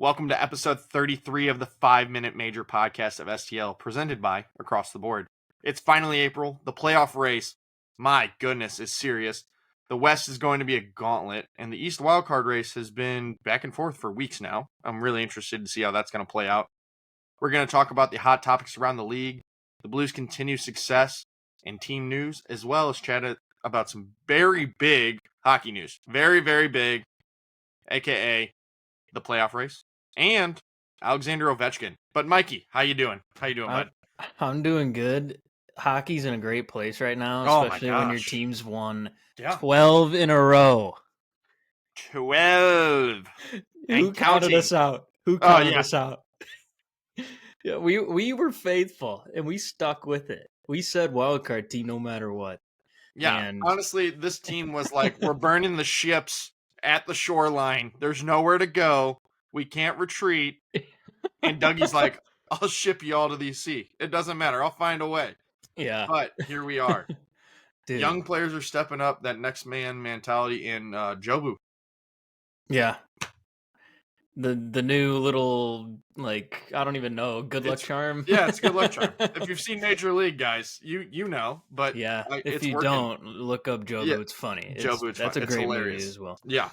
Welcome to episode 33 of the 5-Minute Major podcast of STL, presented by Across the Board. It's finally April. The playoff race, my goodness, is serious. The West is going to be a gauntlet, and the East wildcard race has been back and forth for weeks now. I'm really interested to see how that's going to play out. We're going to talk about the hot topics around the league, the Blues' continued success, and team news, as well as chat about some very big hockey news. Very, very big, a.k.a. the playoff race, and Alexander Ovechkin. But Mikey, how you doing? How you doing, bud? I'm doing good. Hockey's in a great place right now, Oh my especially when your gosh. team's won Yeah. 12 in a row. 12. Who And counted counting. us out? Who Oh, counted yeah. us out? Yeah, we were faithful and we stuck with it. We said wildcard team no matter what. Yeah, And honestly, this team was like, we're burning the ships at the shoreline. There's nowhere to go. We can't retreat. And Dougie's like, I'll ship you all to the sea. It doesn't matter. I'll find a way. yeah, But here we are. dude. Young players are stepping up, that next man mentality in Jobu. Yeah. The new little, like, I don't even know, good luck charm. Yeah, it's a good luck charm. If you've seen Major League, guys, you know. But yeah, if it's you working. don't, look up Jobu. Yeah, It's funny. Jobu, That's a it's great hilarious. movie as well. Yeah.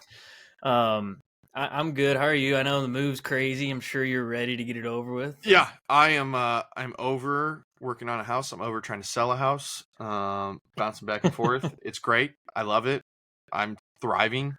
I'm good. How are you? I know the move's crazy. I'm sure you're ready to get it over with. Yeah, I am. I'm over working on a house. I'm over trying to sell a house. Bouncing back and forth. It's great. I love it. I'm thriving.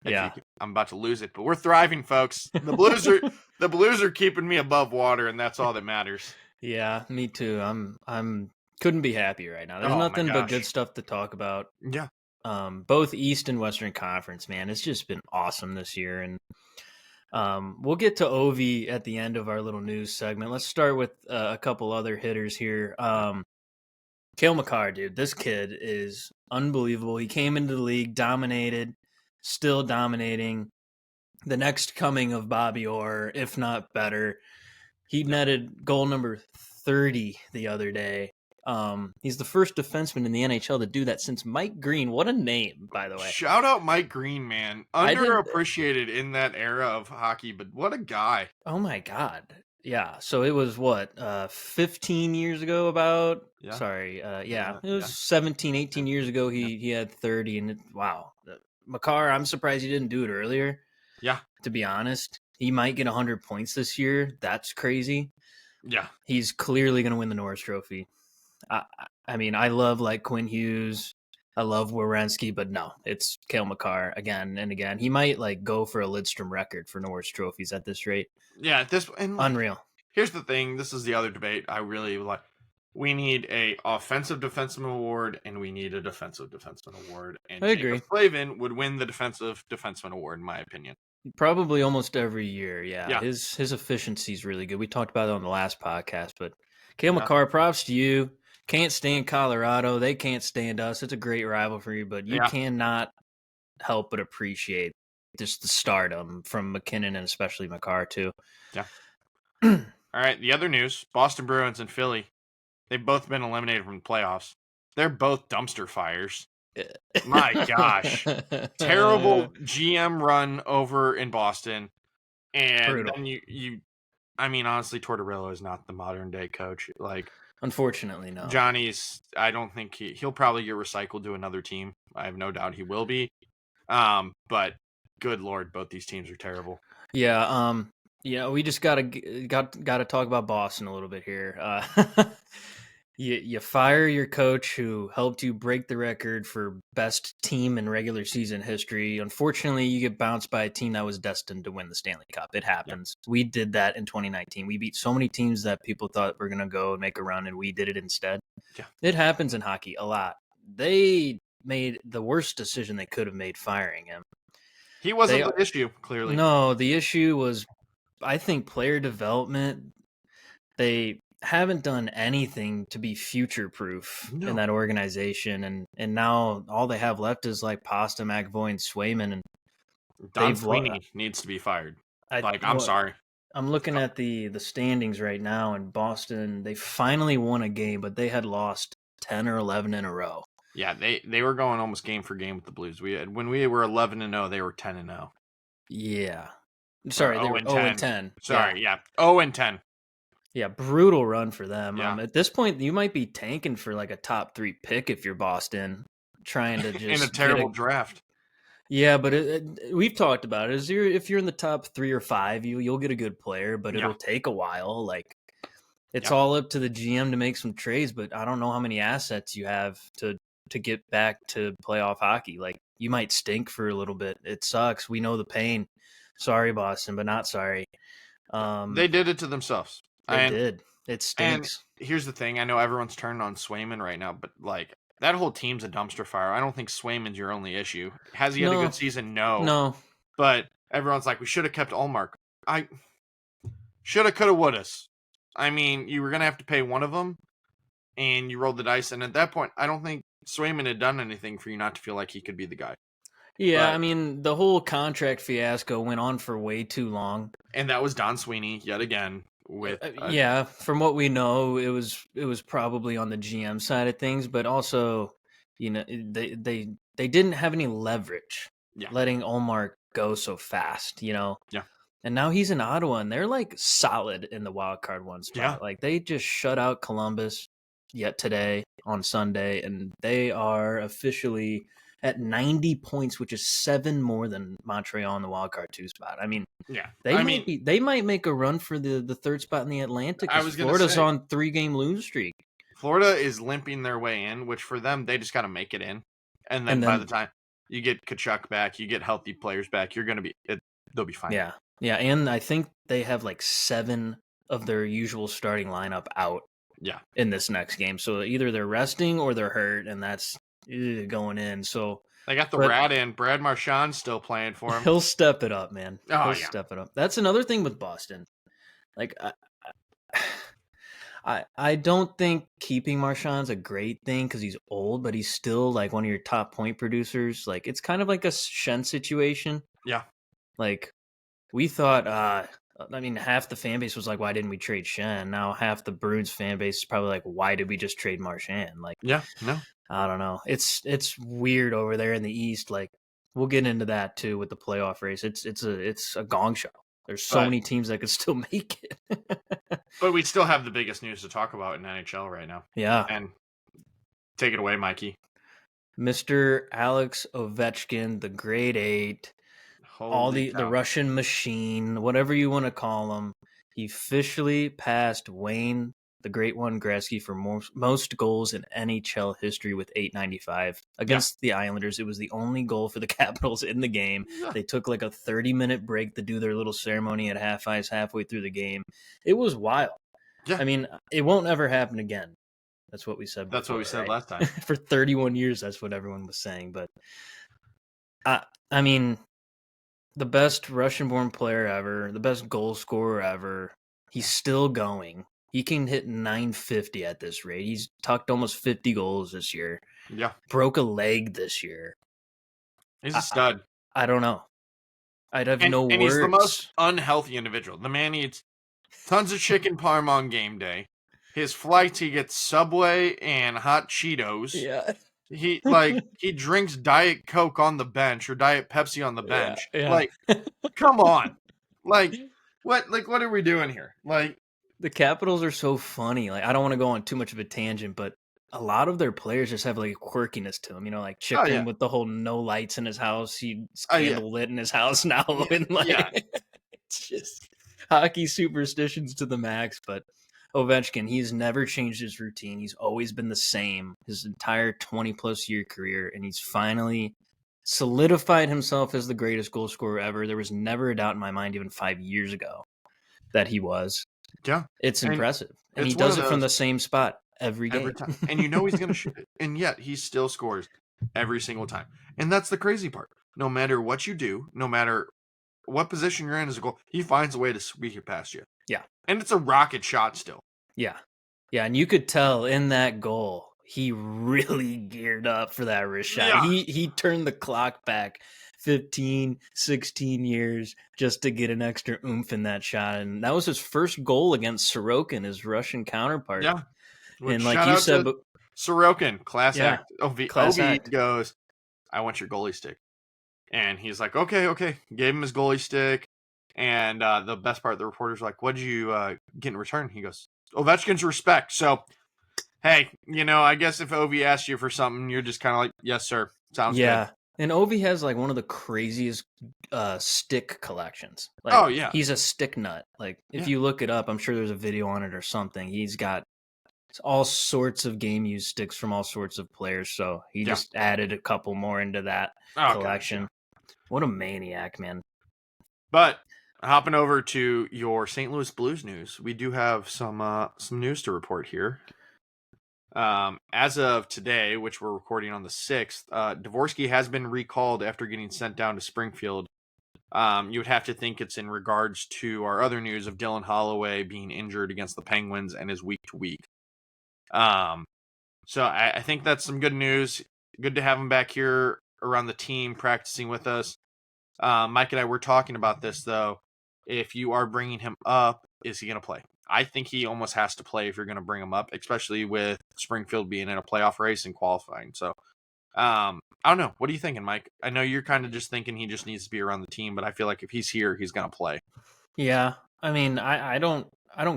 Yeah. I'm about to lose it, but we're thriving, folks. The Blues are keeping me above water, and that's all that matters. Yeah, me too. I'm couldn't be happy right now. There's Oh, my nothing but good gosh. stuff to talk about. Yeah. Both East and Western Conference, man. It's just been awesome this year. And we'll get to Ovi at the end of our little news segment. Let's start with a couple other hitters here. Cale Makar, dude, this kid is unbelievable. He came into the league, dominated, still dominating. The next coming of Bobby Orr, if not better. He netted goal number 30 the other day. He's the first defenseman in the NHL to do that since Mike Green. What a name, by the way. Shout out Mike Green, man. Underappreciated in that era of hockey, but what a guy. Oh my God. Yeah. So it was what, 15 years ago about? Yeah. Sorry. It was 17, 18 years ago. He had 30 and wow. Makar, I'm surprised he didn't do it earlier. Yeah. To be honest, he might get 100 points this year. That's crazy. Yeah. He's clearly going to win the Norris Trophy. I mean, I love like Quinn Hughes. I love Werenski, but no, it's Cale Makar again and again. He might like go for a Lidstrom record for Norris trophies at this rate. Yeah, Unreal. Here's the thing. This is the other debate I really like. We need a offensive defenseman award, and we need a defensive defenseman award. And I agree. Jacob Slavin would win the defensive defenseman award, in my opinion. Probably almost every year, Yeah. His efficiency is really good. We talked about it on the last podcast, but Cale Makar, props to you. Can't stand Colorado. They can't stand us. It's a great rivalry, but you cannot help but appreciate just the stardom from McKinnon and especially Makar, too. Yeah. All right, the other news, Boston Bruins and Philly. They've both been eliminated from the playoffs. They're both dumpster fires. My gosh. Terrible GM run over in Boston. And Brutal. then I mean, honestly, Tortorella is not the modern day coach. Like, unfortunately, no. Johnny's, I don't think he'll probably get recycled to another team. I have no doubt he will be. But good Lord, both these teams are terrible. Yeah. We just got to talk about Boston a little bit here. You fire your coach who helped you break the record for best team in regular season history. Unfortunately, you get bounced by a team that was destined to win the Stanley Cup. It happens. Yeah. We did that in 2019. We beat so many teams that people thought were going to go and make a run, and we did it instead. Yeah. It happens in hockey a lot. They made the worst decision they could have made firing him. He wasn't the issue, clearly. No, the issue was, I think, player development. They haven't done anything to be future-proof in that organization, and now all they have left is like Pasta, McAvoy, and Swayman, and Don Sweeney needs to be fired. I'm sorry. I'm looking at the standings right now in Boston. They finally won a game, but they had lost 10 or 11 in a row. Yeah, they were going almost game for game with the Blues. When we were 11-0, they were 10-0. Yeah. Or Sorry, they 0 were and 0 and 10. 10. Sorry, yeah. 0 and 10. Yeah, brutal run for them. Yeah. At this point, you might be tanking for like a top 3 pick if you're Boston, trying to In a just get terrible a. draft. Yeah, but we've talked about it. If you're in the top 3 or 5, you'll get a good player, but Yeah. it'll take a while. Like it's Yeah. all up to the GM to make some trades, but I don't know how many assets you have to get back to playoff hockey. Like you might stink for a little bit. It sucks. We know the pain. Sorry, Boston, but not sorry. They did it to themselves. They And did. It and stinks. here's the thing. I know everyone's turning on Swayman right now, but like that whole team's a dumpster fire. I don't think Swayman's your only issue. Has he had a No, good season? No. no. But everyone's like, we should have kept Allmark. I shoulda, coulda, woulda. I mean, you were gonna have to pay one of them, and you rolled the dice. And at that point, I don't think Swayman had done anything for you not to feel like he could be the guy. Yeah, But I mean, the whole contract fiasco went on for way too long. and that was Don Sweeney yet again with Yeah, from what we know, it was probably on the GM side of things, but also, they didn't have any leverage yeah, letting Omar go so fast, yeah, And now he's in Ottawa, and they're like solid in the wild card one spot. yeah, Like they just shut out Columbus yet today on Sunday, and they are officially at 90 points, which is 7 more than Montreal in the wild card 2 spot. I mean, yeah. they might make a run for the third spot in the Atlantic I because was gonna Florida's say on 3-game lose streak. Florida is limping their way in, which for them they just got to make it in, and then And by then the time you get Kachuk back, you get healthy players back, you're gonna be they'll be fine. yeah. Yeah, and I think they have like 7 of their usual starting lineup out Yeah, in this next game. So either they're resting or they're hurt, and that's going in. So, they got the but rat in. Brad Marchand's still playing for him. he'll step it up, man. Oh He'll yeah, step it up. That's another thing with Boston. Like I don't think keeping Marchand's a great thing because he's old, but he's still like one of your top point producers. Like it's kind of like a Shen situation. yeah, Like we thought, I mean, half the fan base was like, "Why didn't we trade Shen?" Now half the Bruins fan base is probably like, "Why did we just trade Marchand?" Like, yeah. No, I don't know. It's weird over there in the East. Like, we'll get into that too with the playoff race. It's a gong show. There's so but many teams that could still make it. but we still have the biggest news to talk about in NHL right now. Yeah, And take it away, Mikey. Mr. Alex Ovechkin, the grade 8, all Holy the cow. Russian machine, whatever you want to call him. He officially passed Wayne, the great one, Gretzky, for most goals in NHL history with 895 against the Islanders. It was the only goal for the Capitals in the game. Yeah. They took like a 30-minute break to do their little ceremony at half ice halfway through the game. It was wild. Yeah. I mean, it won't ever happen again. That's what we said before, That's what we said right? last time. For 31 years, that's what everyone was saying. But I mean, the best Russian-born player ever, the best goal scorer ever. He's still going. He can hit 950 at this rate. He's tucked almost 50 goals this year. Yeah. Broke a leg this year. He's a stud. I don't know. I'd have no words. And he's the most unhealthy individual. The man eats tons of chicken parm on game day. His flights, he gets Subway and hot Cheetos. Yeah. He drinks Diet Coke on the bench or Diet Pepsi on the bench. Yeah. Like, come on. Like, what are we doing here? Like, the Capitals are so funny. Like, I don't want to go on too much of a tangent, but a lot of their players just have like a quirkiness to them. Like Chicken with the whole no lights in his house. He's candle lit in his house now. And it's just hockey superstitions to the max. But Ovechkin, he's never changed his routine. He's always been the same his entire 20-plus year career, and he's finally solidified himself as the greatest goal scorer ever. There was never a doubt in my mind, even 5 years ago, that he was. Yeah. It's impressive. And he it's does it from the same spot every game. Every time. And you know he's going to shoot it. And yet he still scores every single time. And that's the crazy part. No matter what you do, no matter what position you're in as a goal, he finds a way to squeak it past you. Yeah. And it's a rocket shot still. Yeah. Yeah, and you could tell in that goal, he really geared up for that wrist shot. Yeah. He turned the clock back 15, 16 years just to get an extra oomph in that shot. And that was his first goal against Sorokin, his Russian counterpart. Yeah. And like you said, Sorokin, class act. Ovi act. goes, I want your goalie stick. And he's like, okay. Gave him his goalie stick. And the best part, the reporter's like, "What'd you get in return?" He goes, "Ovechkin's respect." So, hey, I guess if Ovi asks you for something, you're just kind of like, "Yes, sir. Sounds good." Yeah. And Ovi has like one of the craziest stick collections. Oh, Like yeah. he's a stick nut. Like if Yeah. you look it up, I'm sure there's a video on it or something. He's got all sorts of game used sticks from all sorts of players. So he Yeah. just added a couple more into that Oh, goodness, collection. yeah. What a maniac, man. But hopping over to your St. Louis Blues news, we do have some news to report here. As of today, which we're recording on the 6th, Dvorsky has been recalled after getting sent down to Springfield. You would have to think it's in regards to our other news of Dylan Holloway being injured against the Penguins and is week to week. So I think that's some good news. Good to have him back here around the team practicing with us. Mike and I were talking about this, though. If you are bringing him up, is he going to play? I think he almost has to play if you're going to bring him up, especially with Springfield being in a playoff race and qualifying. So, I don't know. What are you thinking, Mike? I know you're kind of just thinking he just needs to be around the team, but I feel like if he's here, he's going to play. Yeah. I mean, I don't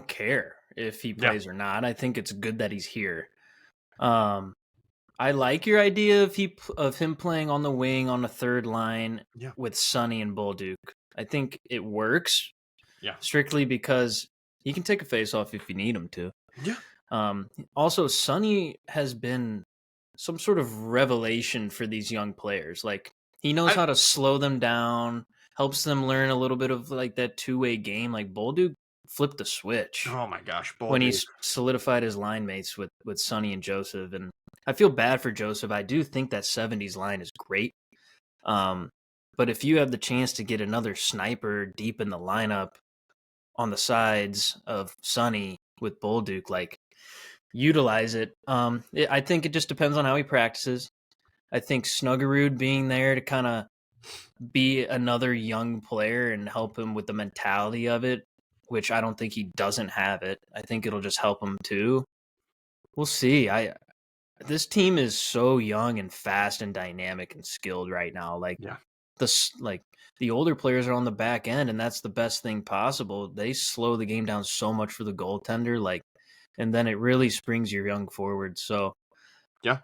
care if he Yeah. plays or not. I think it's good that he's here. I like your idea of him playing on the wing on the third line Yeah. with Sonny and Bolduc. I think it works. Yeah. Strictly because he can take a face off if you need him to. Yeah. Also, Sonny has been some sort of revelation for these young players. Like he knows how to slow them down, helps them learn a little bit of like that two-way game. Like Bolduc flipped the switch Oh my gosh, when he Bolduc. solidified his line mates with Sonny and Joseph. And I feel bad for Joseph. I do think that 70s line is great. But if you have the chance to get another sniper deep in the lineup on the sides of Sonny with Bolduc, like utilize it. I think it just depends on how he practices. I think Snuggerud being there to kind of be another young player and help him with the mentality of it, which I don't think he doesn't have it. I think it'll just help him too. We'll see. This team is so young and fast and dynamic and skilled right now. Like Yeah. the older players are on the back end, and that's the best thing possible. They slow the game down so much for the goaltender, like, and then it really springs your young forward. So, Yeah.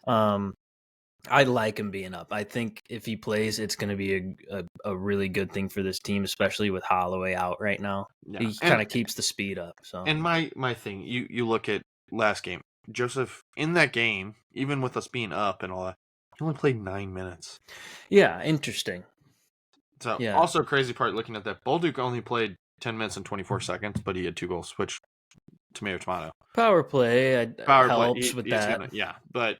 I like him being up. I think if he plays, it's going to be a really good thing for this team, especially with Holloway out right now. Yeah. He kind of keeps the speed up. So, And my thing, you look at last game, Joseph in that game, even with us being up and all that, he only played 9 minutes. yeah, interesting. So Yeah. also crazy part looking at that, Bolduc only played 10 minutes and 24 seconds, but he had 2 goals, which tomato. Power play Power helps play, with he's that. gonna, yeah. But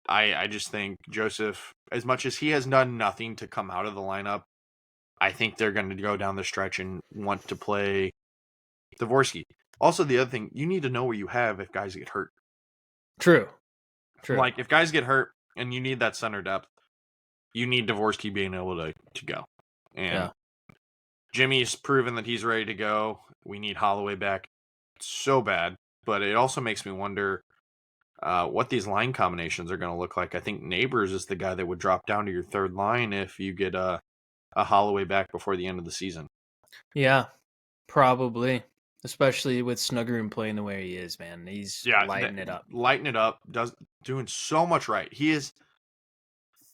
I just think Joseph, as much as he has done nothing to come out of the lineup, I think they're going to go down the stretch and want to play Dvorsky. Also, the other thing, you need to know what you have if guys get hurt. True. Like, if guys get hurt and you need that center depth, you need Dvorsky being able to go. And Jimmy's proven that he's ready to go. We need Holloway back so bad. But it also makes me wonder what these line combinations are going to look like. I think Neighbors is the guy that would drop down to your third line if you get a Holloway back before the end of the season. Yeah, probably. Especially with Snuggerud playing the way he is, man. He's lighting it up. Lighting it up, doing so much right. He is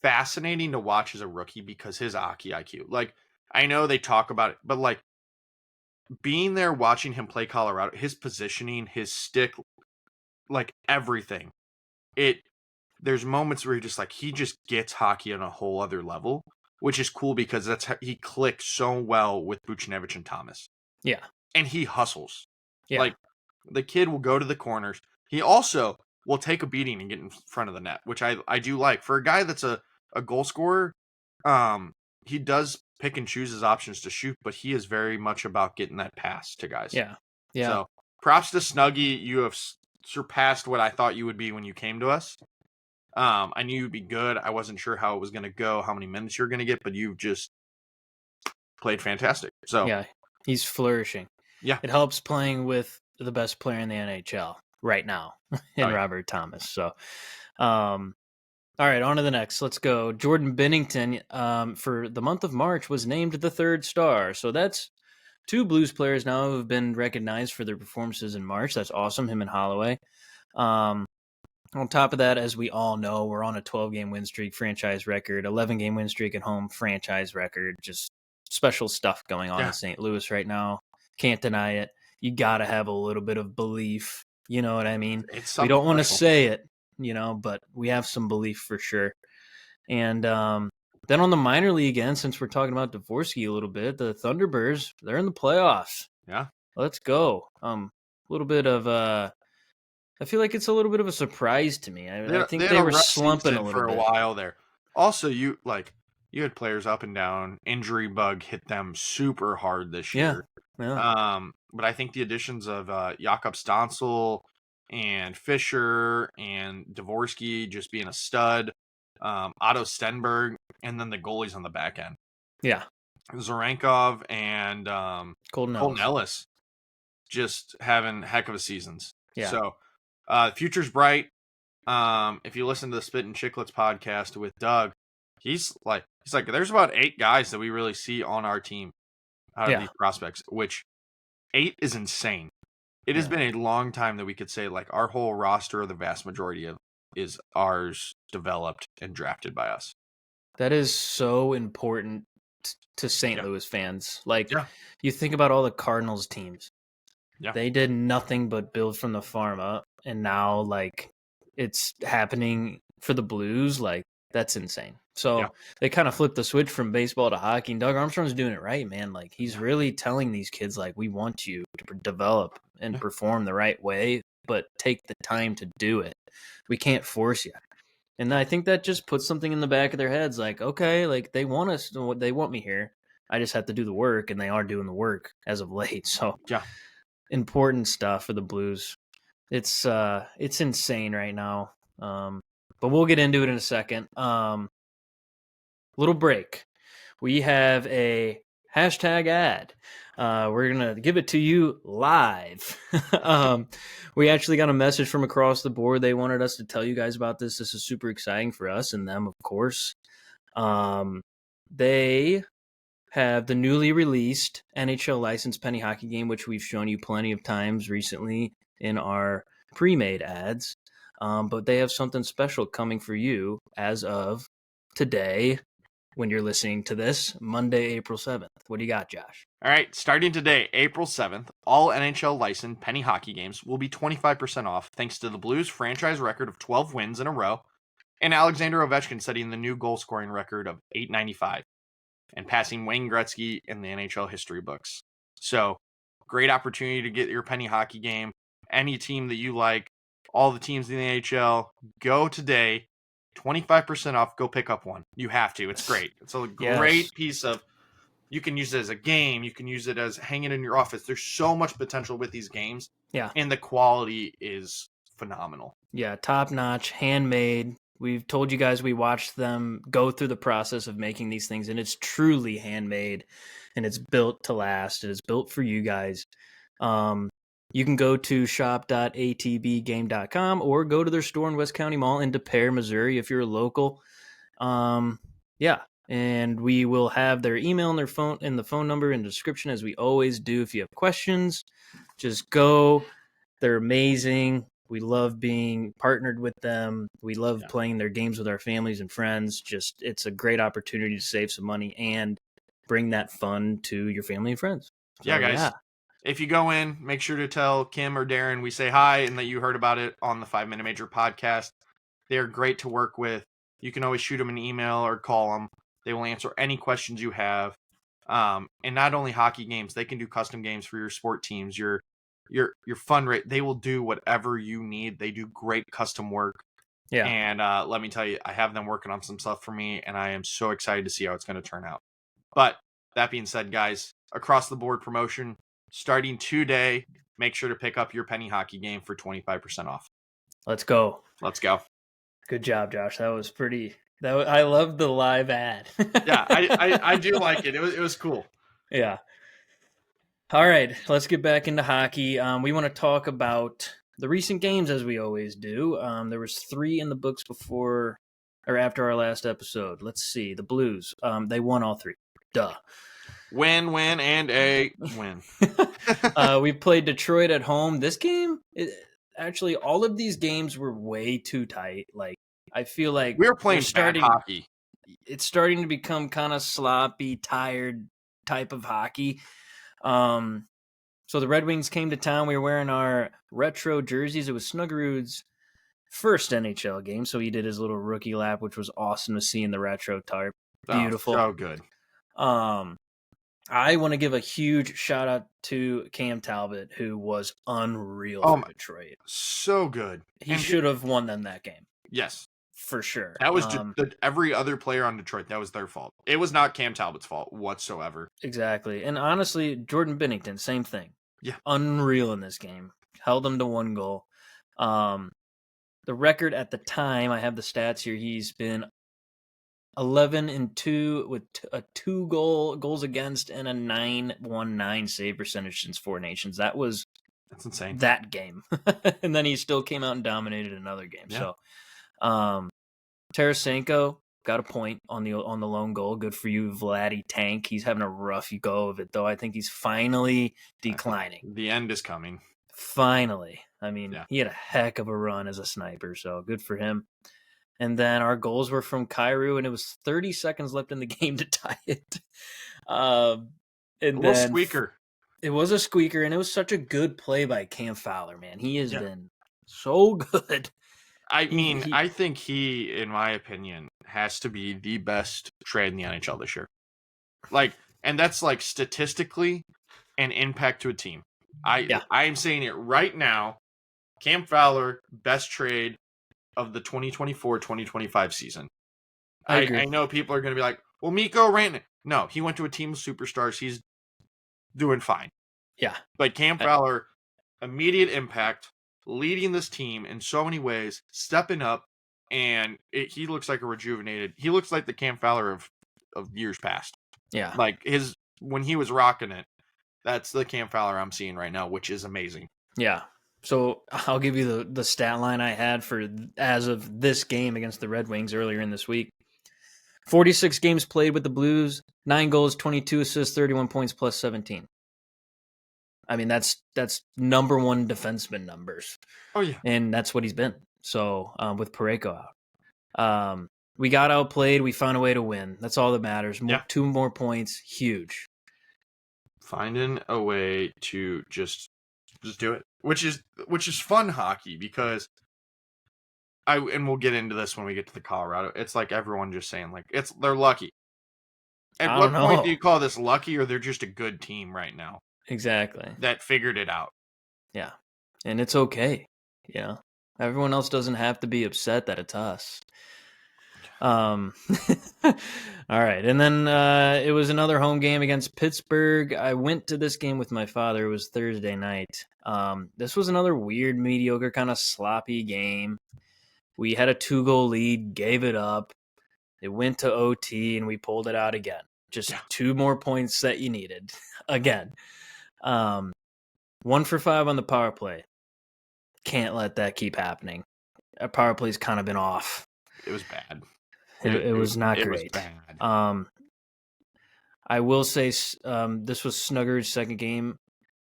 fascinating to watch as a rookie because his hockey IQ. Like, I know they talk about it, but like being there watching him play Colorado, his positioning, his stick, like everything. There's moments where he just gets hockey on a whole other level, which is cool because that's how he clicks so well with Buchnevich and Thomas. Yeah. And he hustles. Yeah. Like, the kid will go to the corners. He also will take a beating and get in front of the net, which I do like. For a guy that's a goal scorer, he does pick and choose his options to shoot, but he is very much about getting that pass to guys. Yeah. Yeah. So, props to Snuggie. You have surpassed what I thought you would be when you came to us. I knew you'd be good. I wasn't sure how it was going to go, how many minutes you're going to get, but you've just played fantastic. So yeah, he's flourishing. Yeah. It helps playing with the best player in the NHL right now in Robert Thomas. So, All right, on to the next. Let's go. Jordan Bennington, for the month of March, was named the third star. So that's two Blues players now who have been recognized for their performances in March. That's awesome, him and Holloway. On top of that, as we all know, we're on a 12-game win streak, franchise record, 11-game win streak at home, franchise record. Just special stuff going on in St. Louis right now. Can't deny it. You got to have a little bit of belief. You know what I mean? We don't want to say it, but we have some belief for sure. And then on the minor league end, since we're talking about Dvorsky a little bit, the Thunderbirds, they're in the playoffs. Yeah. Let's go. A little bit of I feel like it's a little bit of a surprise to me. I think they were slumping a little bit for a bit. while there. Also, you had players up and down. Injury bug hit them super hard this year. Yeah. But I think the additions of Jakob Stansel and Fisher and Dvorsky just being a stud, Otto Stenberg, and then the goalies on the back end. Yeah. Zorankov and Colton Ellis just having heck of a seasons. Yeah. So the future's bright. If you listen to the Spit and Chicklets podcast with Doug, he's like, there's about 8 guys that we really see on our team out of these prospects, which 8 is insane. It has been a long time that we could say like our whole roster, or the vast majority of, is ours developed and drafted by us. That is so important to St. Louis fans. Like you think about all the Cardinals teams. Yeah. They did nothing but build from the farm up, and now like it's happening for the Blues. Like that's insane. So they kind of flipped the switch from baseball to hockey, and Doug Armstrong's doing it right, man. Like he's really telling these kids like, we want you to develop and perform the right way, but take the time to do it. We can't force you. And I think that just puts something in the back of their heads, like, okay, like they want us, they want me here. I just have to do the work, and they are doing the work as of late. So important stuff for the Blues. It's insane right now. But we'll get into it in a second. Little break. We have a hashtag ad. We're going to give it to you live. We actually got a message from across the board. They wanted us to tell you guys about this. This is super exciting for us and them, of course. They have the newly released NHL licensed penny hockey game, which we've shown you plenty of times recently in our pre-made ads. But they have something special coming for you as of today. When you're listening to this, Monday, April 7th. What do you got, Josh? All right, starting today, April 7th, all NHL licensed penny hockey games will be 25% off thanks to the Blues' franchise record of 12 wins in a row and Alexander Ovechkin setting the new goal-scoring record of .895 and passing Wayne Gretzky in the NHL history books. So, great opportunity to get your penny hockey game. Any team that you like, all the teams in the NHL, go today. 25% off. Go pick up one. You have to. It's great. It's a great piece of. You can use it as a game. You can use it as hanging in your office. There's so much potential with these games. Yeah. And the quality is phenomenal. Yeah, top notch, handmade. We've told you guys we watched them go through the process of making these things, and it's truly handmade, and it's built to last. It is built for you guys. You can go to shop.atbgame.com or go to their store in West County Mall in Des Peres, Missouri, if you're a local. And we will have their email and their phone and the phone number in the description, as we always do. If you have questions, just go. They're amazing. We love being partnered with them. We love playing their games with our families and friends. Just, it's a great opportunity to save some money and bring that fun to your family and friends. So, yeah, guys. Yeah. If you go in, make sure to tell Kim or Darren we say hi and that you heard about it on the 5 Minute Major podcast. They're great to work with. You can always shoot them an email or call them. They will answer any questions you have. And not only hockey games, they can do custom games for your sport teams, your fun rate. They will do whatever you need. They do great custom work. Yeah. And let me tell you, I have them working on some stuff for me, and I am so excited to see how it's going to turn out. But that being said, guys, across the board promotion. Starting today, make sure to pick up your penny hockey game for 25% off. Let's go. Let's go. Good job, Josh. That was pretty. I love the live ad. Yeah, I do like it. It was cool. Yeah. All right, let's get back into hockey. We want to talk about the recent games, as we always do. There was 3 in the books before or after our last episode. Let's see. The Blues, they won all 3. Duh. Win, and a win. We played Detroit at home. This game, actually, all of these games were way too tight. Like, I feel like we were playing bad hockey. It's starting to become kind of sloppy, tired type of hockey. So the Red Wings came to town. We were wearing our retro jerseys. It was Snuggerud's first NHL game, so he did his little rookie lap, which was awesome to see in the retro tarp. Beautiful. Oh, so good. I want to give a huge shout out to Cam Talbot, who was unreal for Detroit. So good. He should have won them that game. Yes. For sure. That was just every other player on Detroit. That was their fault. It was not Cam Talbot's fault whatsoever. Exactly. And honestly, Jordan Binnington, same thing. Yeah. Unreal in this game. Held them to 1 goal. The record at the time, I have the stats here, he's been 11-2 with a 2 goals against and a .919 save percentage since 4 Nations. That's insane. That game. And then he still came out and dominated another game. Yeah. So Tarasenko got a point on the lone goal. Good for you, Vladdy Tank. He's having a rough go of it, though. I think he's finally declining. The end is coming. Finally. I mean, He had a heck of a run as a sniper, so good for him. And then our goals were from Kyrou, and it was 30 seconds left in the game to tie it. A little squeaker. It was a squeaker, and it was such a good play by Cam Fowler, man. He has been so good. I mean, I think he, in my opinion, has to be the best trade in the NHL this year. And that's statistically an impact to a team. I am saying it right now. Cam Fowler, best trade of the 2024-2025 season. I know people are going to be like, well, Mikko Rantanen. No, he went to a team of superstars. He's doing fine. Yeah. But Cam Fowler, immediate impact, leading this team in so many ways, stepping up, and he looks like he looks like the Cam Fowler of years past. Yeah. When he was rocking it, that's the Cam Fowler I'm seeing right now, which is amazing. Yeah. So I'll give you the stat line I had for as of this game against the Red Wings earlier in this week. 46 games played with the Blues, 9 goals, 22 assists, 31 points, plus 17. I mean, that's number 1 defenseman numbers. Oh, yeah. And that's what he's been. So with Parayko out. We got outplayed. We found a way to win. That's all that matters. 2 more points, huge. Finding a way to just do it, which is fun hockey, because and we'll get into this when we get to the Colorado. It's like everyone just saying they're lucky. At what point do you call this lucky, or they're just a good team right now? Exactly. That figured it out. Yeah. And it's okay. Everyone else doesn't have to be upset that it's us. All right. And then it was another home game against Pittsburgh. I went to this game with my father. It was Thursday night. This was another weird, mediocre, kind of sloppy game. We had a 2-goal lead, gave it up. It went to OT, and we pulled it out again. Just 2 more points that you needed. Again. 1 for 5 on the power play. Can't let that keep happening. Our power play's kind of been off. It was bad. It was not great. It was bad. I will say this was Snugger's second game.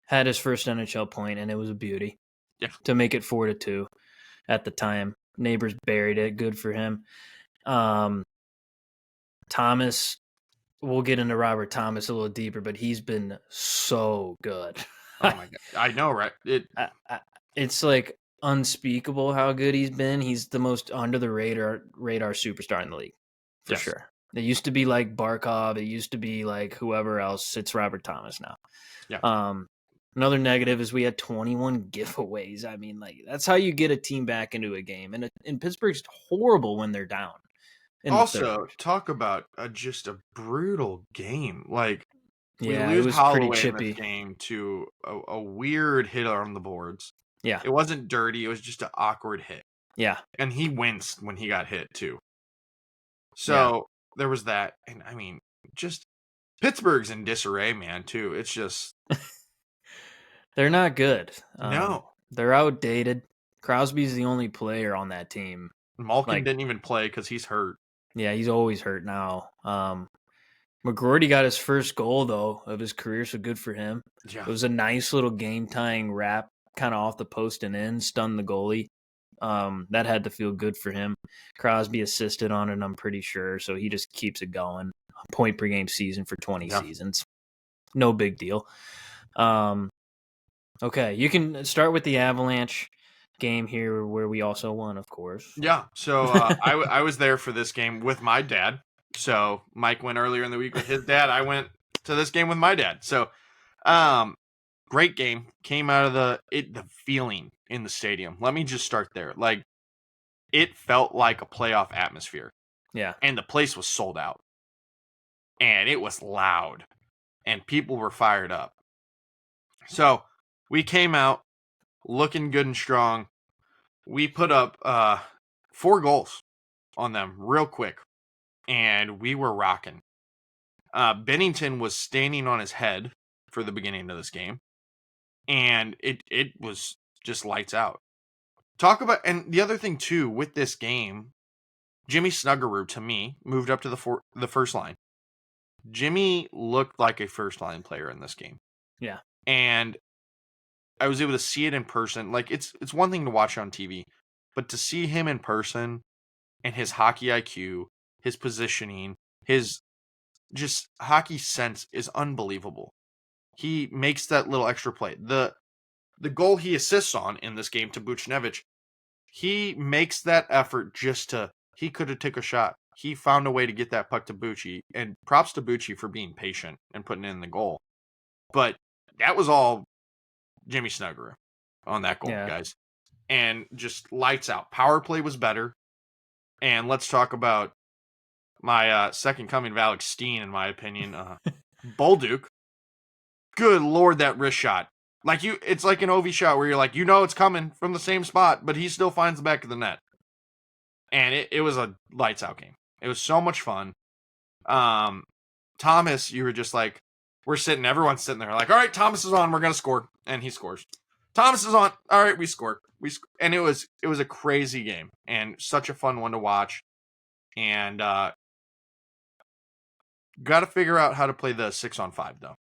Had his first NHL point, and it was a beauty. Yeah. To make it 4-2 at the time. Neighbors buried it. Good for him. Thomas, we'll get into Robert Thomas a little deeper, but he's been so good. Oh my God. I know, right? It's unspeakable how good he's been. He's the most under the radar superstar in the league, for sure. It used to be like Barkov. It used to be like whoever else. It's Robert Thomas now. Yeah. Another negative is we had 21 giveaways. I mean, that's how you get a team back into a game. And Pittsburgh's horrible when they're down. Also, talk about just a brutal game. We it lose was Holloway pretty chippy. in this game to a weird hit on the boards. Yeah. It wasn't dirty. It was just an awkward hit. Yeah. And he winced when he got hit, too. So there was that. And, I mean, just Pittsburgh's in disarray, man, too. It's just... They're not good. No. They're outdated. Crosby's the only player on that team. Malkin Like, didn't even play because he's hurt. yeah, he's always hurt now. McGroarty got his first goal, though, of his career, so good for him. Yeah. It was a nice little game-tying wrap, kind of off the post and in, stunned the goalie. That had to feel good for him. Crosby assisted on it, I'm pretty sure, so he just keeps it going. Point per game season for 20 seasons. No big deal. Okay, you can start with the Avalanche game here where we also won, of course. Yeah, so I was there for this game with my dad. So Mike went earlier in the week with his dad. I went to this game with my dad. So great game. Came out of the feeling in the stadium. Let me just start there. Like, it felt like a playoff atmosphere. Yeah. And the place was sold out. And it was loud. And people were fired up. So we came out looking good and strong. We put up 4 goals on them real quick. And we were rocking. Bennington was standing on his head for the beginning of this game. And it was just lights out. Talk about, and the other thing too with this game, Jimmy Snuggerud to me moved up to the first line. Jimmy looked like a first line player in this game. Yeah. And I was able to see it in person. Like, it's one thing to watch on TV, but to see him in person and his hockey IQ, his positioning, his just hockey sense is unbelievable. He makes that little extra play. The goal he assists on in this game to Buchnevich, he makes that effort he could have took a shot. He found a way to get that puck to Bucci, and props to Bucci for being patient and putting in the goal. But that was all Jimmy Snuggerud on that goal, guys. And just lights out. Power play was better. And let's talk about my second coming of Alex Steen, in my opinion. Bolduc. Good Lord, that wrist shot. Like, it's like an Ovi shot where you're like, it's coming from the same spot, but he still finds the back of the net. And it was a lights out game. It was so much fun. Thomas, you were just like, everyone's sitting there like, all right, Thomas is on, we're going to score. And he scores. Thomas is on. All right, we score. And it was a crazy game and such a fun one to watch. And got to figure out how to play the 6-on-5 though.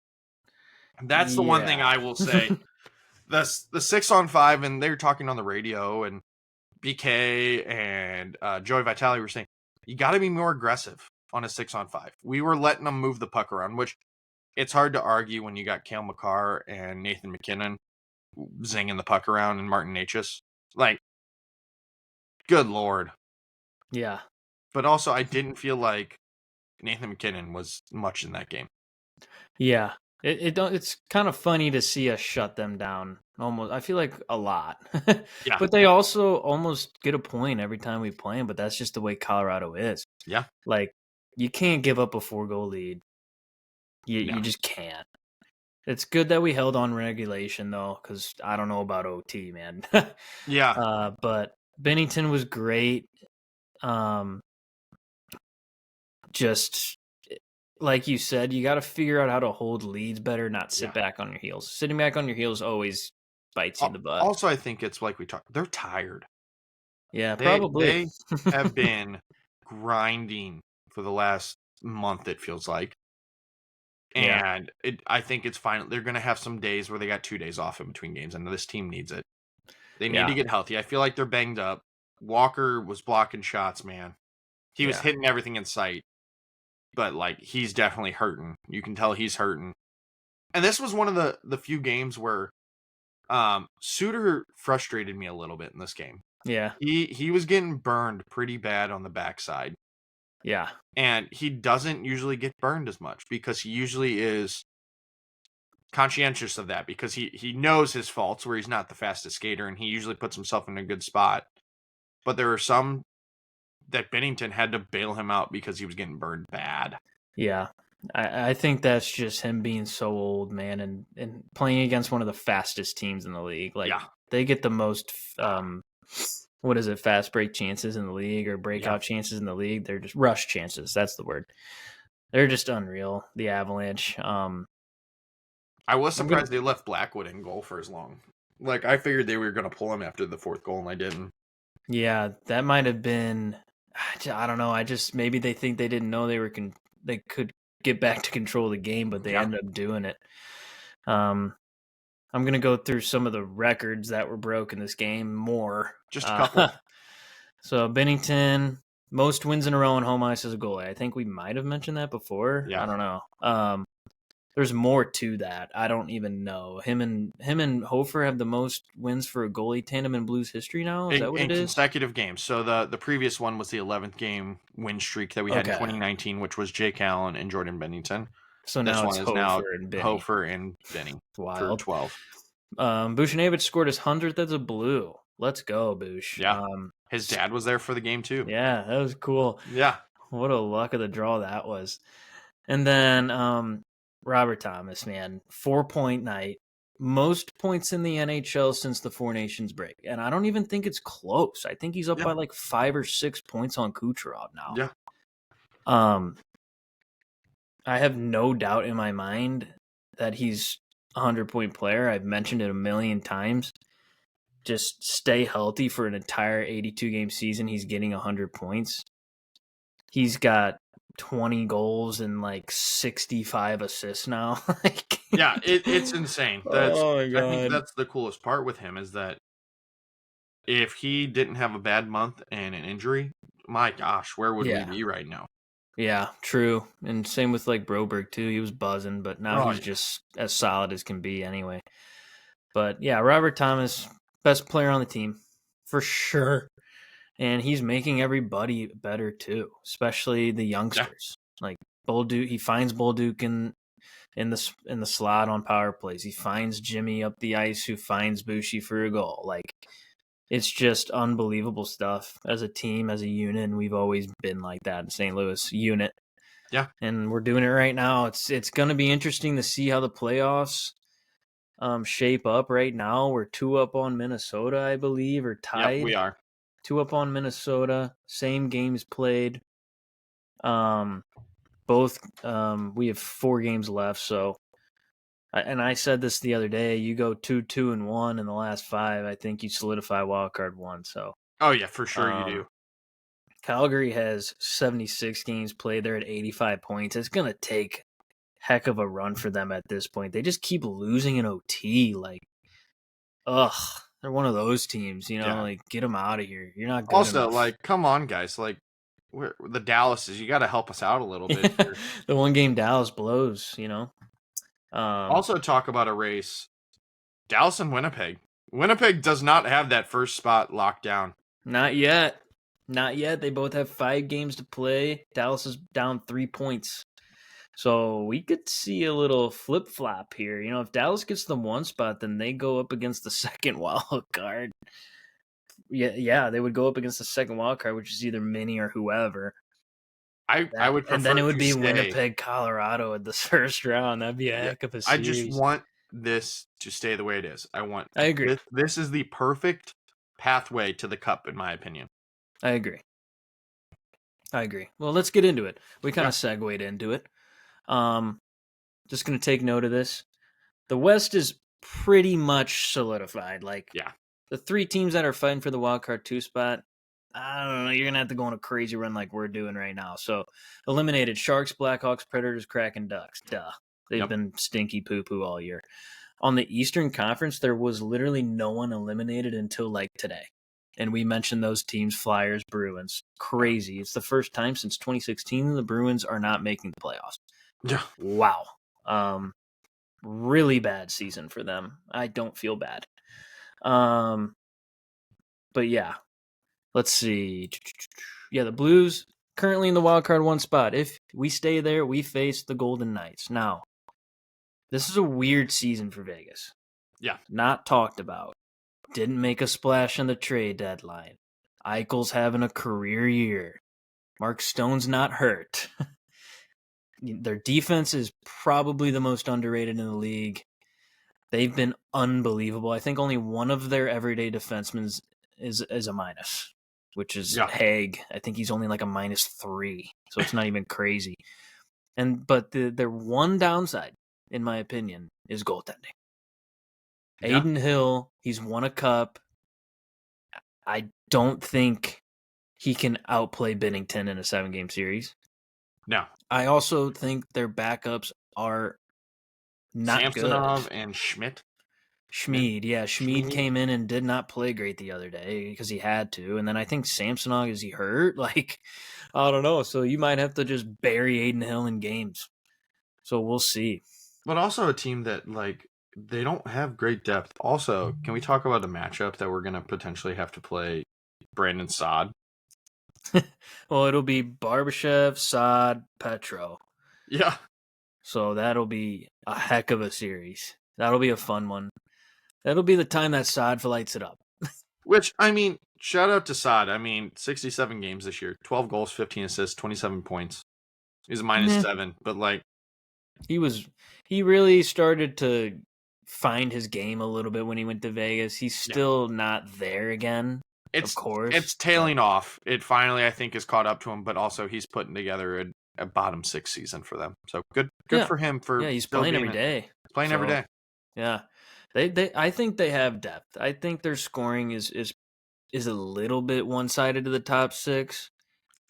That's the one thing I will say. The 6-on-5, and they were talking on the radio, and BK and Joey Vitale were saying, you got to be more aggressive on a 6-on-5. We were letting them move the puck around, which it's hard to argue when you got Cale Makar and Nathan McKinnon zinging the puck around and Martin Necas. Like, good Lord. Yeah. But also, I didn't feel like Nathan McKinnon was much in that game. Yeah. It's kind of funny to see us shut them down. Almost, I feel like a lot. Yeah. But they also almost get a point every time we play them. But that's just the way Colorado is. Yeah. Like, you can't give up a 4-goal lead. You just can't. It's good that we held on regulation, though, because I don't know about OT, man. Yeah. But Bennington was great. Just like you said, you got to figure out how to hold leads better, not sit back on your heels. Sitting back on your heels always bites you in the butt. Also, I think it's like we talked, they're tired. Yeah, probably. They have been grinding for the last month, it feels like. And I think it's fine. They're going to have some days where they got 2 days off in between games, and this team needs it. They need to get healthy. I feel like they're banged up. Walker was blocking shots, man. He was hitting everything in sight. But, like, he's definitely hurting. You can tell he's hurting. And this was one of the few games where Suter frustrated me a little bit in this game. Yeah. He was getting burned pretty bad on the backside. Yeah. And he doesn't usually get burned as much because he usually is conscientious of that because he knows his faults where he's not the fastest skater and he usually puts himself in a good spot. But there are some that Bennington had to bail him out because he was getting burned bad. Yeah. I think that's just him being so old, man, and playing against one of the fastest teams in the league. Like, they get the most, fast break chances in the league or breakout chances in the league. They're just rush chances. That's the word. They're just unreal, the Avalanche. I was surprised they left Blackwood in goal for as long. Like, I figured they were going to pull him after the 4th goal, and I didn't. Yeah, that might have been. I don't know. Maybe they think they didn't know they could get back to control of the game, but they Yeah. ended up doing it. I'm gonna go through some of the records that were broke in this game more. Just a couple. So Bennington, most wins in a row on home ice as a goalie. I think we might have mentioned that before. Yeah. I don't know. There's more to that. I don't even know. Him and Hofer have the most wins for a goalie tandem in Blues history now. Is that what In it is? consecutive games. So the previous one was the 11th game win streak that we had in Okay. 2019, which was Jake Allen and Jordan Bennington. So This now one it's is now Hofer and Benny. Hofer and Benny for Wild. 12. Buchnevich scored his 100th as a Blue. Let's go, Bush. Yeah. His dad was there for the game too. Yeah, that was cool. Yeah. What a luck of the draw that was. And then Robert Thomas, man, 4-point night. Most points in the NHL since the Four Nations break. And I don't even think it's close. I think he's up by like 5 or 6 points on Kucherov now. Yeah. I have no doubt in my mind that he's a 100-point player. I've mentioned it a million times. Just stay healthy for an entire 82-game season. He's getting 100 points. He's got 20 goals and like 65 assists now. Yeah, it's insane. Oh my God. I think that's the coolest part with him is that if he didn't have a bad month and an injury, my gosh, where would we be right now? Yeah, true. And same with like Broberg too. He was buzzing, but now he's just as solid as can be anyway. But yeah, Robert Thomas, best player on the team for sure. And he's making everybody better too, especially the youngsters. Yeah. Like Bolduc, he finds Bolduc in the slot on power plays. He finds Jimmy up the ice, who finds Bushi for a goal. Like, it's just unbelievable stuff as a team, as a unit, and we've always been like that in St. Louis unit. Yeah, and we're doing it right now. It's going to be interesting to see how the playoffs shape up. Right now, we're 2 up on Minnesota, I believe, or tied. Yep, we are 2 up on Minnesota. Same games played. Both we have 4 games left, so. And I said this the other day. You go 2-2-1 in the last 5. I think you solidify wildcard 1. So. Oh yeah, for sure you do. Calgary has 76 games played. They're at 85 points. It's gonna take heck of a run for them at this point. They just keep losing in OT. Like, they're one of those teams. Like, get them out of here. You're not good also enough. Like, come on, guys. Like, we're the Dallases. You got to help us out a little bit here. The one game Dallas blows. Also, talk about a race. Dallas and Winnipeg. Winnipeg does not have that first spot locked down. Not yet. Not yet. They both have 5 games to play. Dallas is down 3 points. So we could see a little flip-flop here. If Dallas gets the 1 spot, then they go up against the second wild card. Yeah, they would go up against the second wild card, which is either Mini or whoever. I would prefer, and then it would be Winnipeg, Colorado at the first round. That'd be a heck of a series. I just want this to stay the way it is. I agree. This is the perfect pathway to the cup, in my opinion. I agree. Well, let's get into it. We kind of segued into it. Just going to take note of this. The West is pretty much solidified. The 3 teams that are fighting for the wildcard 2 spot, I don't know, you're going to have to go on a crazy run like we're doing right now. So, eliminated Sharks, Blackhawks, Predators, Kraken, Ducks. Duh. They've been stinky poo-poo all year. On the Eastern Conference, there was literally no one eliminated until today. And we mentioned those teams, Flyers, Bruins. Crazy. It's the first time since 2016 the Bruins are not making the playoffs. Yeah. Wow. Really bad season for them. I don't feel bad. But yeah. Let's see. Yeah, the Blues currently in the wildcard 1 spot. If we stay there, we face the Golden Knights. Now, this is a weird season for Vegas. Yeah. Not talked about. Didn't make a splash on the trade deadline. Eichel's having a career year. Mark Stone's not hurt. Their defense is probably the most underrated in the league. They've been unbelievable. I think only one of their everyday defensemen is a minus, which is Haig. I think he's only like a -3, so it's not even crazy. But their one downside, in my opinion, is goaltending. Aiden Hill, he's won a cup. I don't think he can outplay Binnington in a 7-game series. No. I also think their backups are not Samsonov good. and Schmidt. Schmid came in and did not play great the other day because he had to. And then I think Samsonov, is he hurt? Like, I don't know. So you might have to just bury Aiden Hill in games. So we'll see. But also a team that, like, they don't have great depth. Also, can we talk about a matchup that we're going to potentially have to play Brandon Saad? Well, it'll be Barbashev, Saad, Petro. Yeah. So that'll be a heck of a series. That'll be a fun one. That'll be the time that Saad lights it up. Which, I mean, shout out to Saad. I mean, 67 games this year, 12 goals, 15 assists, 27 points. He's a -7, but like he really started to find his game a little bit when he went to Vegas. He's still not there again. Of course. It's tailing off. It finally, I think, is caught up to him, but also he's putting together a bottom 6 season for them. So good for him for he's playing every day. Playing every day. Yeah. They I think they have depth. I think their scoring is a little bit one-sided to the top 6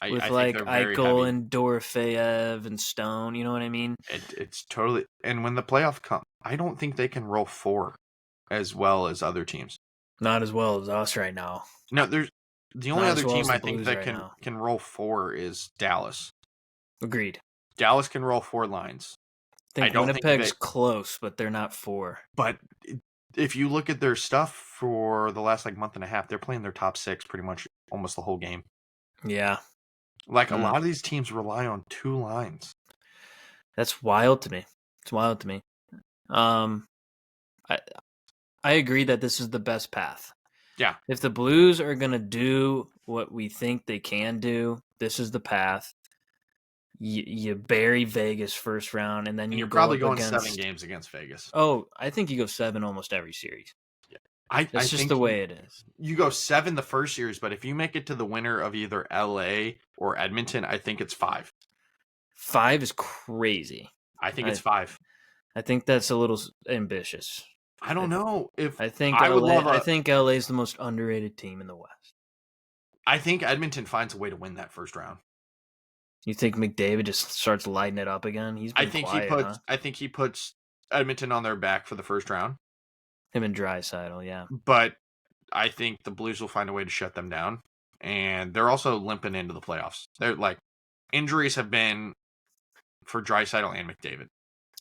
with like Eichel and Dorofeyev and Stone, you know what I mean? It's totally, and when the playoff comes, I don't think they can roll 4 as well as other teams. Not as well as us right now. No, there's the only other team I think that can roll 4 is Dallas. Agreed. Dallas can roll 4 lines. I think Winnipeg's close, but they're not 4. But if you look at their stuff for the last like month and a half, they're playing their top 6 pretty much almost the whole game. Yeah. Like a lot of these teams rely on 2 lines. That's wild to me. It's wild to me. I agree that this is the best path. Yeah. If the Blues are going to do what we think they can do, this is the path. You bury Vegas first round, and then you're probably going 7 games against Vegas. Oh, I think you go 7 almost every series. Yeah. That's just the way it is. You go 7 the first series, but if you make it to the winner of either LA or Edmonton, I think it's 5. 5 is crazy. I think it's 5. I think that's a little ambitious. I don't know if I think LA is the most underrated team in the West. I think Edmonton finds a way to win that first round. You think McDavid just starts lighting it up again? I think he puts Edmonton on their back for the first round. Him and Draisaitl, yeah. But I think the Blues will find a way to shut them down, and they're also limping into the playoffs. They're like, injuries have been for Draisaitl and McDavid.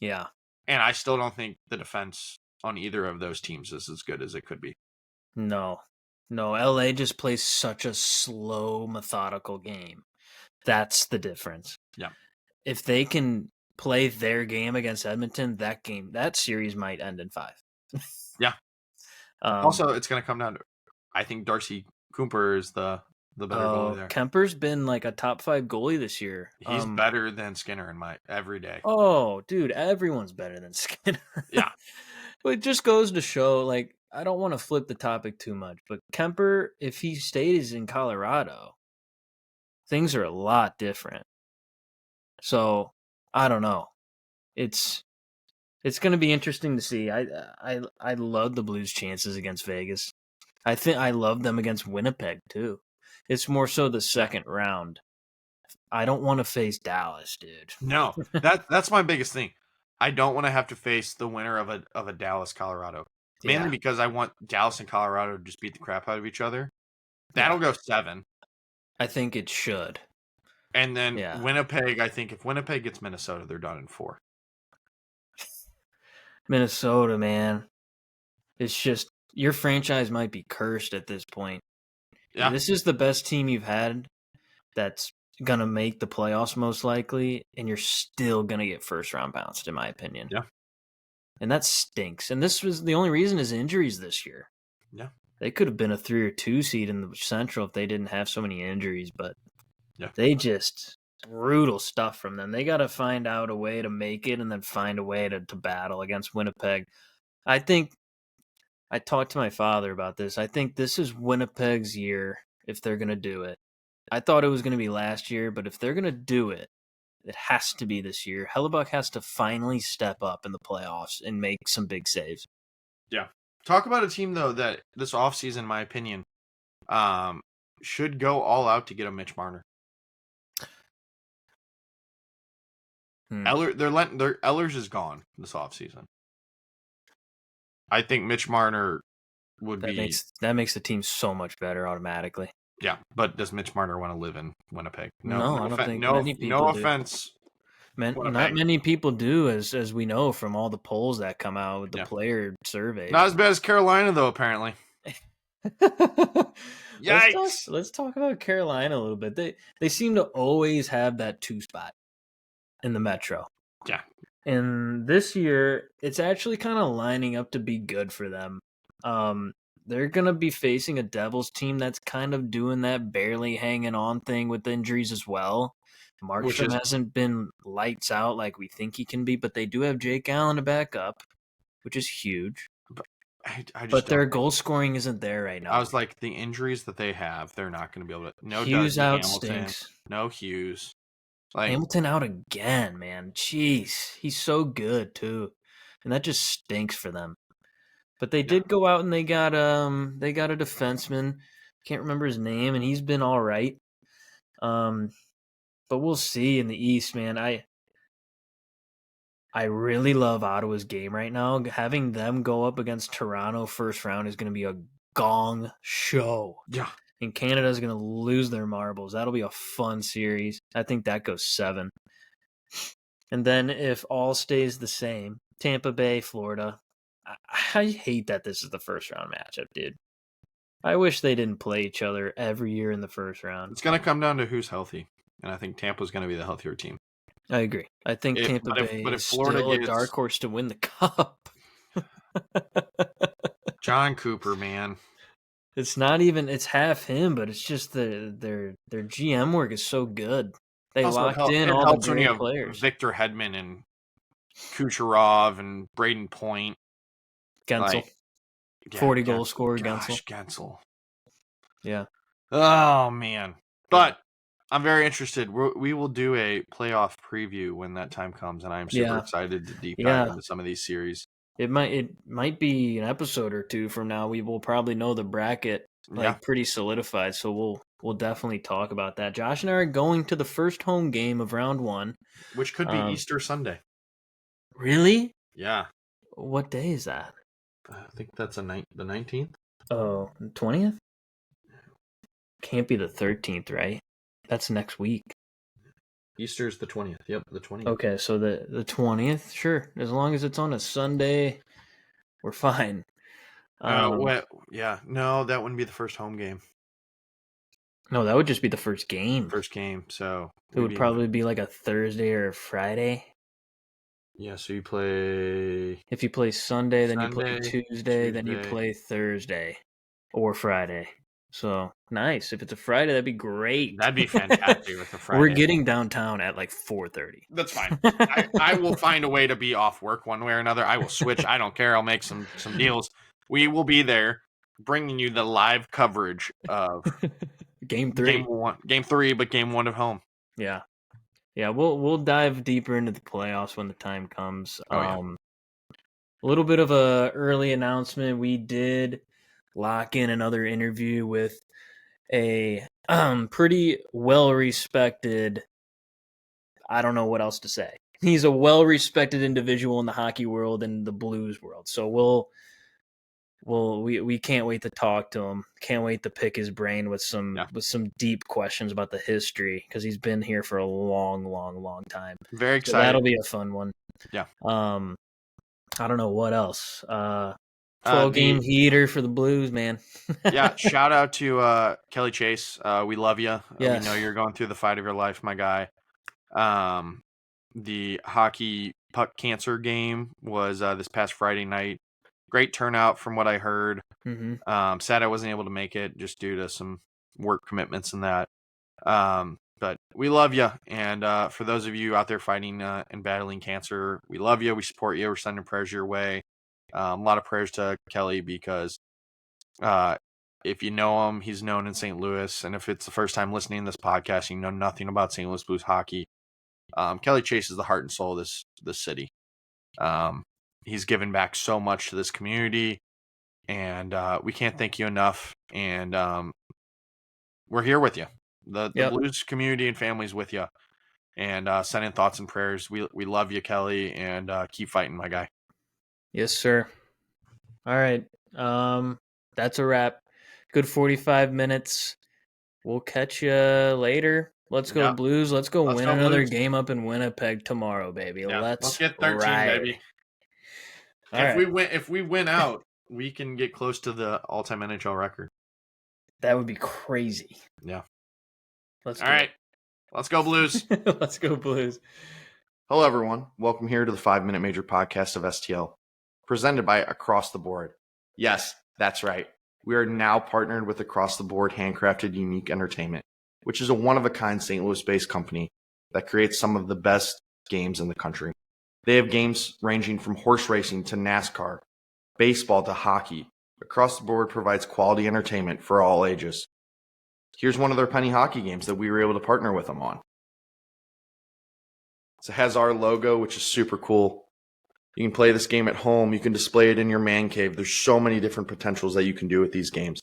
Yeah, and I still don't think the defense on either of those teams is as good as it could be. No, LA just plays such a slow, methodical game. That's the difference. Yeah. If they can play their game against Edmonton, that series might end in 5. Yeah. Also, it's going to come down to, I think Darcy Cooper is the better goalie there. Kemper's been like a top 5 goalie this year. He's better than Skinner in my every day. Oh, dude, everyone's better than Skinner. Yeah. But it just goes to show, like, I don't want to flip the topic too much, but Kemper, if he stays in Colorado, things are a lot different. So, I don't know. It's going to be interesting to see. I love the Blues' chances against Vegas. I think I love them against Winnipeg too. It's more so the second round. I don't want to face Dallas, dude. No, that's my biggest thing. I don't want to have to face the winner of a Dallas Colorado. Mainly because I want Dallas and Colorado to just beat the crap out of each other. That'll go 7. I think it should. And then Winnipeg, I think if Winnipeg gets Minnesota, they're done in 4. Minnesota, man. It's just, your franchise might be cursed at this point. Yeah. This is the best team you've had that's going to make the playoffs most likely, and you're still going to get first round bounced, in my opinion. Yeah. And that stinks. And this was the only reason is injuries this year. Yeah. They could have been a 3 or 2 seed in the Central if they didn't have so many injuries, but they just brutal stuff from them. They got to find out a way to make it and then find a way to battle against Winnipeg. I think I talked to my father about this. I think this is Winnipeg's year if they're going to do it. I thought it was going to be last year, but if they're going to do it, it has to be this year. Hellebuck has to finally step up in the playoffs and make some big saves. Yeah. Talk about a team, though, that this offseason, in my opinion, should go all out to get a Mitch Marner. Ellers is gone this offseason. I think Mitch Marner would be that makes the team so much better automatically. Yeah, but does Mitch Marner want to live in Winnipeg? No, I don't think many people no do. offense. Not many people do, as we know from all the polls that come out with the player surveys. Not as bad as Carolina, though, apparently. Yikes! Let's talk about Carolina a little bit. They seem to always have that 2 spot in the Metro. Yeah. And this year, it's actually kind of lining up to be good for them. They're going to be facing a Devils team that's kind of doing that barely hanging on thing with injuries as well. Markstrom hasn't been lights out like we think he can be, but they do have Jake Allen to back up, which is huge. But their goal scoring isn't there right now. I was like, the injuries that they have, they're not going to be able to. No Hughes out Hamilton, stinks. No Hughes. Hamilton out again, man. Jeez, he's so good too, and that just stinks for them. But they did go out and they got a defenseman. Can't remember his name, and he's been all right. But we'll see in the East, man. I really love Ottawa's game right now. Having them go up against Toronto first round is going to be a gong show. Yeah. And Canada's going to lose their marbles. That'll be a fun series. I think that goes 7. And then if all stays the same, Tampa Bay, Florida. I hate that this is the first round matchup, dude. I wish they didn't play each other every year in the first round. It's going to come down to who's healthy. And I think Tampa's going to be the healthier team. I agree. I think Tampa Bay is still a dark horse to win the cup. John Cooper, man. It's not even, it's half him, but it's just their GM work is so good. They locked in all the great players. Victor Hedman and Kucherov and Braden Point. Gensel. 40-goal scorer, Gensel. Gensel. Yeah. Oh, man. But I'm very interested. We will do a playoff preview when that time comes, and I'm super excited to deep dive into some of these series. It might be an episode or 2 from now. We will probably know the bracket pretty solidified, so we'll definitely talk about that. Josh and I are going to the first home game of round 1, which could be Easter Sunday. Really? Yeah. What day is that? I think that's the 19th. Oh, 20th? Can't be the 13th, right? That's next week. Easter's the 20th. Yep, the 20th. Okay, so the 20th, sure. As long as it's on a Sunday, we're fine. Yeah, no, that wouldn't be the first home game. No, that would just be the first game. First game, so it would probably be like a Thursday or a Friday. Yeah, so you play. If you play Sunday, then you play Tuesday, then you play Thursday or Friday. So nice. If it's a Friday, that'd be great. That'd be fantastic with a Friday. We're getting downtown at like 4:30. That's fine. I will find a way to be off work one way or another. I will switch. I don't care. I'll make some deals. We will be there, bringing you the live coverage of Game 3. Game 3, but Game 1 at home. Yeah. Yeah, we'll dive deeper into the playoffs when the time comes. A little bit of a early announcement. We did lock in another interview with a pretty well-respected, I don't know what else to say. He's a well-respected individual in the hockey world and the Blues world. So we can't wait to talk to him. Can't wait to pick his brain with some deep questions about the history, because he's been here for a long time. Very excited. So that'll be a fun one. Yeah. I don't know what else. 12-game heater for the Blues, man. Yeah, shout out to Kelly Chase. We love you. Yes. We know you're going through the fight of your life, my guy. The hockey puck cancer game was this past Friday night. Great turnout from what I heard. Mm-hmm. Sad I wasn't able to make it just due to some work commitments and that. But we love you. And for those of you out there fighting and battling cancer, we love you. We support you. We're sending prayers your way. A lot of prayers to Kelly, because if you know him, he's known in St. Louis. And if it's the first time listening to this podcast, you know nothing about St. Louis Blues hockey. Kelly Chase is the heart and soul of this city. He's given back so much to this community, and we can't thank you enough. And we're here with you. The Yep. Blues community and families with you. And send in thoughts and prayers. We love you, Kelly, and keep fighting, my guy. Yes, sir. All right. That's a wrap. Good 45 minutes. We'll catch you later. Let's go Yep. Blues. Let's go Let's win go another Blues. game up in Winnipeg tomorrow, baby. Yeah. Let's get 13, ride. baby. All right. If we win out, we can get close to the all-time NHL record. That would be crazy. Yeah. Let's All right. Let's go Blues. Let's go Blues. Hello, everyone. Welcome here to the 5-Minute Major podcast of STL, presented by Across the Board. Yes, that's right. We are now partnered with Across the Board Handcrafted Unique Entertainment, which is a one-of-a-kind St. Louis-based company that creates some of the best games in the country. They have games ranging from horse racing to NASCAR, baseball to hockey. Across the Board provides quality entertainment for all ages. Here's one of their penny hockey games that we were able to partner with them on. So it has our logo, which is super cool. You can play this game at home. You can display it in your man cave. There's so many different potentials that you can do with these games.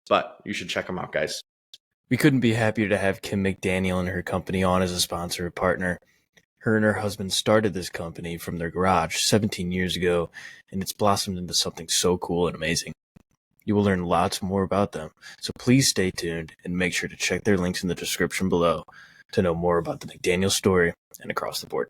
But you should check them out, guys. We couldn't be happier to have Kim McDaniel and her company on as a sponsor or partner. Her and her husband started this company from their garage 17 years ago, and it's blossomed into something so cool and amazing. You will learn lots more about them, so please stay tuned and make sure to check their links in the description below to know more about the McDaniel story and Across the Board.